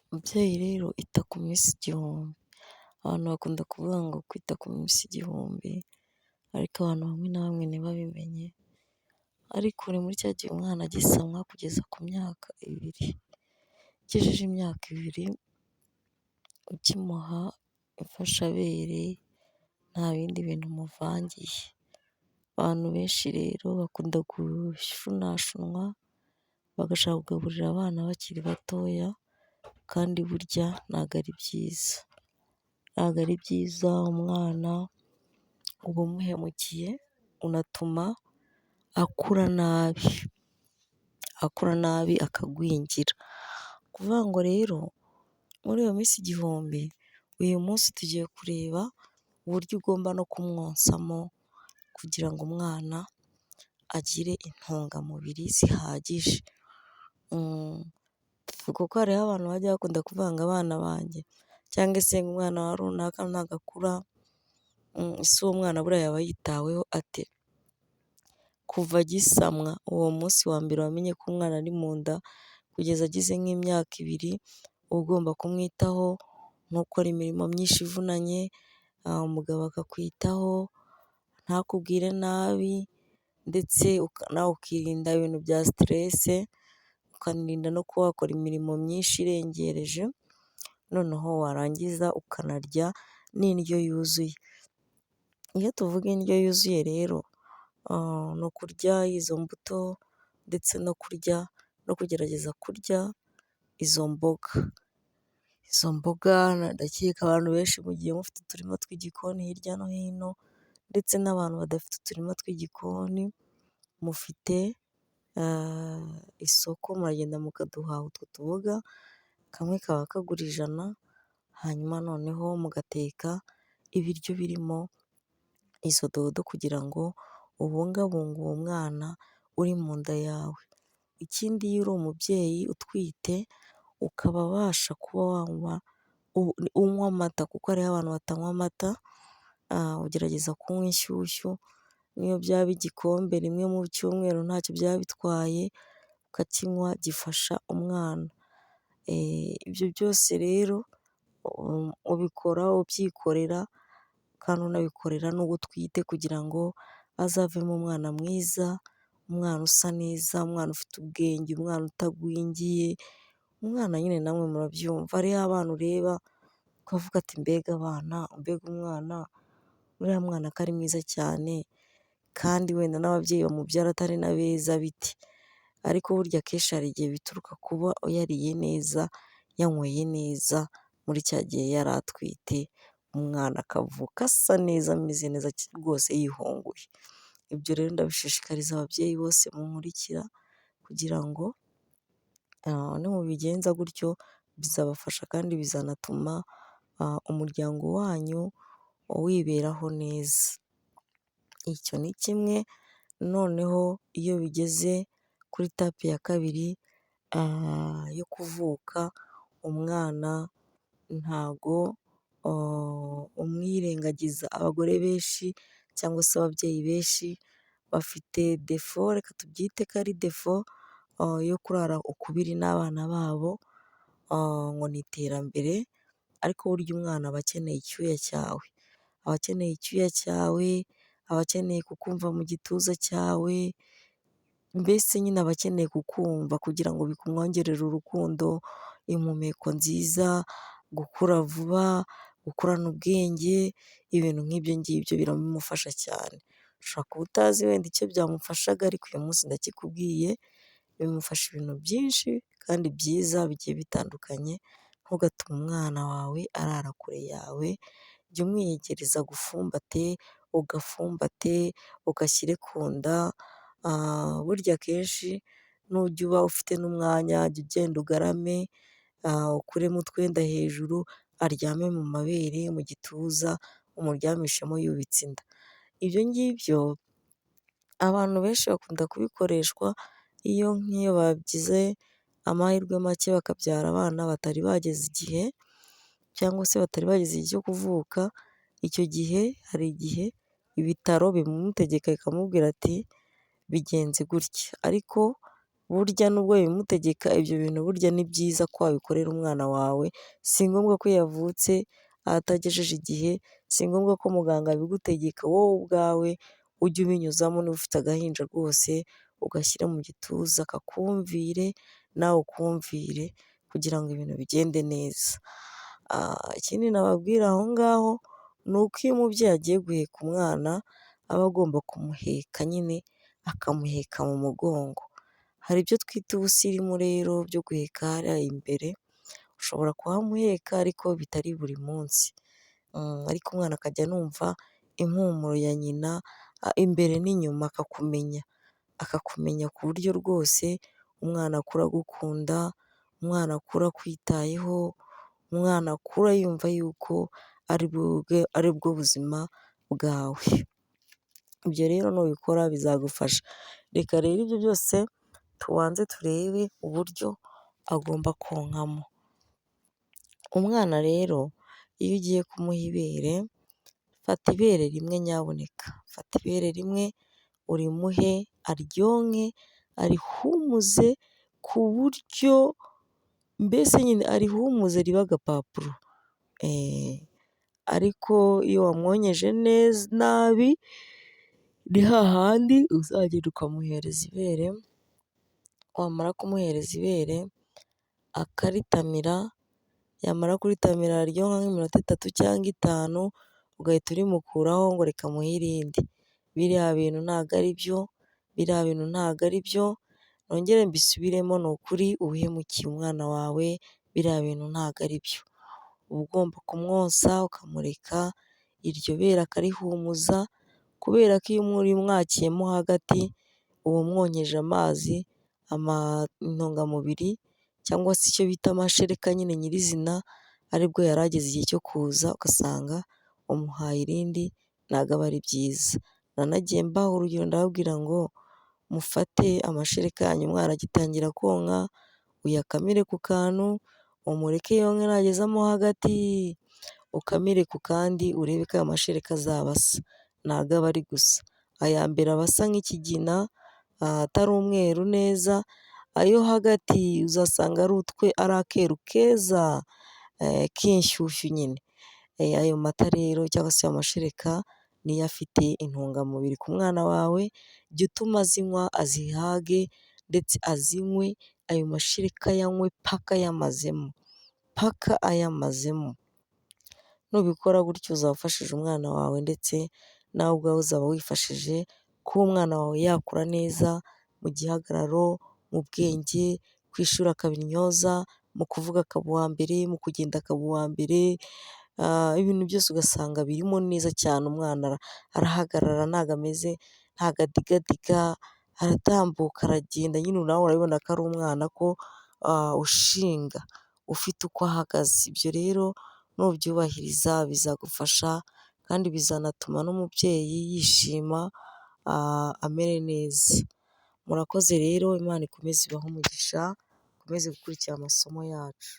Mubyeyi rero ita ku minsi igihumbi, abantu bakunda kuvuga ngo kwita ku minsi igihumbi ariko abantu bamwe na bamwe ntibabimenye, ariko uri muri cya gihe umwana agisamwa kugeza ku myaka ibiri, ugejeje imyaka ibiri ukimuha imfashabere nta bindi bintu umuvangiye, abantu benshi rero bakunda gushunashunwa bagashaka kugaburira abana bakiri batoya kandi burya ntabwo ari byiza, ntabwo ari byiza umwana uba umuhemukiye unatuma akura nabi akagwingira, kuvuga ngo rero muri iyo minsi igihumbi uyu munsi tugiye kureba uburyo ugomba no kumwonsamo kugira ngo umwana agire intungamubiri zihagije, kuko hariho abantu bajya bakunda kuvuga ngo abana banjye cyangwa se umwana wa runaka nagakura ese uwo mwana buriya yaba yitaweho ate? Kuva agisamwa uwo munsi wa mbere wamenye ko umwana ari mu nda kugeza agize nk'imyaka ibiri uba ugomba kumwitaho, ntukore imirimo myinshi ivunanye, umugabo akakwitaho ntakubwire nabi ndetse nawe ukirinda ibintu bya siterese, ukanirinda no kuba wakora imirimo myinshi irengereje, noneho warangiza ukanarya n'indyo yuzuye, iyo tuvuga indyo yuzuye rero ni ukurya izo mbuto ndetse no kugerageza kurya izo mboga ndakeka abantu benshi mugiye mufite uturima tw'igikoni hirya no hino ndetse n'abantu badafite uturima tw'igikoni mufite isoko muragenda mukaduhaha utwo tuboga, kamwe kaba kagura 100 hanyuma noneho mugateka ibiryo birimo izo dodo kugira ngo ubungabunge uwo mwana uri mu nda yawe, ikindi iyo uri umubyeyi utwite ukaba wabasha kuba unywa amata kuko hariho abantu batanywa amata, ugerageza kunywa inshyushyu niyo byaba igikombe rimwe mu cyumweru ntacyo byaba bitwaye ukakinywa gifasha umwana, ibyo byose rero ubikora ubyikorera kandi unabikorera n'uwo utwite kugira ngo azavemo umwana mwiza, umwana usa neza, umwana ufite ubwenge, umwana utagwingiye, umwana nyine namwe murabyumva, hariho abana ureba ukavuga ati mbega abana, mbega umwana, uriya mwana ko ari mwiza cyane kandi wenda n'ababyeyi bamubyara atari na beza bite, ariko burya akenshi hari igihe bituruka kuba yariye neza, yanyweye neza muri cya gihe yari atwite, umwana akavuka asa neza ameze neza rwose yihunguye, ibyo rero ndabishishikariza ababyeyi bose munkurikira kugira ngo nimubigenza gutyo bizabafasha kandi bizanatuma umuryango wanyu wiberaho neza, icyo ni kimwe, noneho iyo bigeze kuri tape ya kabiri yo kuvuka umwana ntago umwirengagiza, abagore benshi cyangwa se ababyeyi benshi bafite defo, reka tubyite ko ari defo yo kurara ukubiri n'abana babo ngo ni iterambere, ariko burya umwana aba akeneye icyuya cyawe, aba akeneye icyuya cyawe, aba akeneye kukumva mu gituza cyawe, mbese nyine aba akeneye kukumva kugira ngo bikumwongerere urukundo, impumeko nziza, gukura vuba, gukurana ubwenge, ibintu nk'ibyo ngibyo biramufasha cyane, ushobora kuba utazi wenda icyo byamufashaga ariko uyu munsi ndakikubwiye, bimufasha ibintu byinshi kandi byiza bigiye bitandukanye, ntugatume umwana wawe arara kure yawe, jya umwiyegereza agufumbate, ugafumbate, ugashyire ku nda, burya akenshi nujya uba ufite n'umwanya jya ugenda ugarame, ukuremo utwenda hejuru, aryame mu mabere, mu gituza, umuryamishemo yubitse inda, ibyo ngibyo abantu benshi bakunda kubikoreshwa iyo nk'iyo bagize amahirwe make bakabyara abana batari bageze igihe cyangwa se batari bageze igihe cyo kuvuka, icyo gihe hari igihe ibitaro bimutegeka bikamubwira ati bigenze gutya, ariko burya nubwo bimutegeka ibyo bintu burya ni byiza ko wabikorera umwana wawe, si ngombwa ko yavutse atagejeje igihe, si ngombwa ko muganga abigutegeka, wowe ubwawe ujye ubinyuzamo niba ufite agahinja rwose ugashyira mu gituza kakumvire nawe ukumvire kugira ngo ibintu bigende neza. Ikindi nababwira aho ngaho ni uko iyo umubyeyi agiye guheka umwana aba agomba kumuheka nyine akamuheka mu mugongo. Hari ibyo twita ubusirimu rero byo guheka hariya imbere, ushobora kuhamuheka ariko bitari buri munsi, ariko umwana akajya anumva impumuro ya nyina imbere n'inyuma akakumenya ku buryo rwose umwana akura agukunda, umwana akura akwitayeho, umwana akura yumva yuko ari bwo buzima bwawe. Ibyo rero nubikora bizagufasha. Reka rero ibyo byose tubanze turebe uburyo agomba konkamo. Umwana rero iyo ugiye kumuha ibere, fata ibere rimwe nyabuneka, fata ibere rimwe urimuhe aryonke, arihumuze ku buryo mbese nyine arihumuze ribe agapapuro, ariko iyo wamwonyeje nabi ni hahandi uzagenda ukamuhereza ibere, wamara kumuhereza ibere akaritamira, yamara kuritamira araryonka nk'iminota 3 cyangwa 5 ugahita urimukuraho ngo reka muhe irindi. Biriya bintu ntabwo ari byo, biriya bintu ntabwo ari byo, nongere mbisubiremo ni ukuri uba uhemukiye umwana wawe, biriya bintu ntabwo ari byo. Uba ugomba kumwonsa ukamureka iryo bere akarihumuza, kubera ko iyo urimwakiyemo hagati uba umwonyeje amazi, intungamubiri cyangwa se icyo bita amashereka nyine nyirizina, aribwo yari ageze igihe cyo kuza ugasanga umuhaye irindi, ntabwo aba ari byiza. Nanagiye mbaha urugero ndababwira ngo mufate amashereka yanyu umwana agitangira konka, uyakamire ku kantu, umureke yonke nagezamo hagati, ukamire ku kandi urebe ko ayo mashereka azaba asa, ntabwo aba ari gusa. Aya mbere aba asa nk'ikigina atari umweru neza, ayo hagati uzasanga ari akeru keza k'inshyushyu nyine. Ayo mata rero cyangwa se amashereka niyo afite intungamubiri ku mwana wawe, jya utuma azinywa azihage ndetse azinywe, ayo mashereka ayanywe paka ayamazemo. Nubikora gutyo uzaba ufashije umwana wawe ndetse nawe ubwawe uzaba wifashije kuba umwana wawe yakura neza mu gihagararo, mu bwenge, ku ishuri akaba intyoza, mu kuvuga akaba uwa mbere, mu kugenda akaba uwa mbere, ibintu byose ugasanga birimo neza cyane. Umwana arahagarara ntabwo adigadiga, aratambuka aragenda, nyine nawe urabibona ko ari umwana ko ushinga ufite uko ahagaze. Ibyo rero nubyubahiriza bizagufasha kandi bizanatuma n'umubyeyi yishima amere neza. Murakoze rero, Imana ikomeze ibahe umugisha, mukomeze gukurikira amasomo yacu.